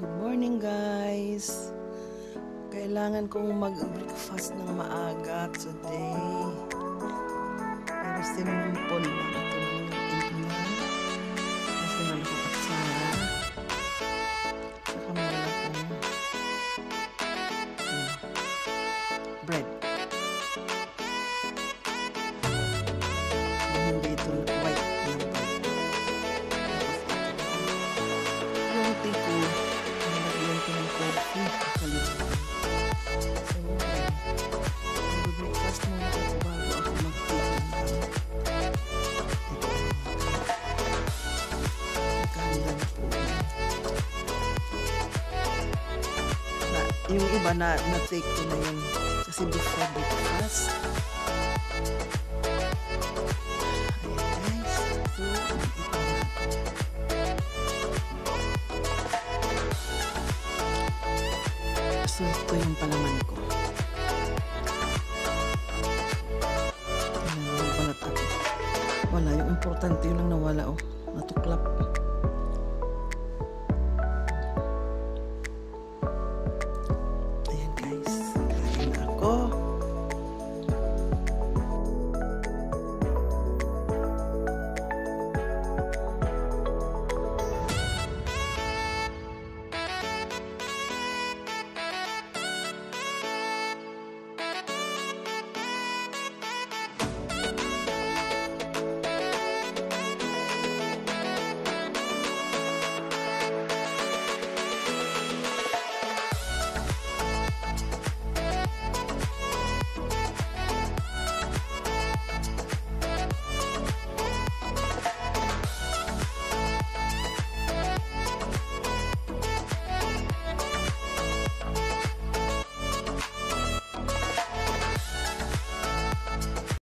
Good morning guys. Kailangan kong mag-breakfast ng maaga today. Pero simple lang ito ng igna. Kasi malaki at sara. Saka malaki bread. Hindi ito white. Yung tea ko, nalagyan ko ng coffee. Kalimutan. So, mag-breakfast muna ako bago ako mag-tea. Nagkahalan po. Yung iba na-take ko na yun. Kasi before breakfast. So, ito yung palaman ko. Balat ako. Wala. Yung importante yun lang nawala. Oh, natuklap.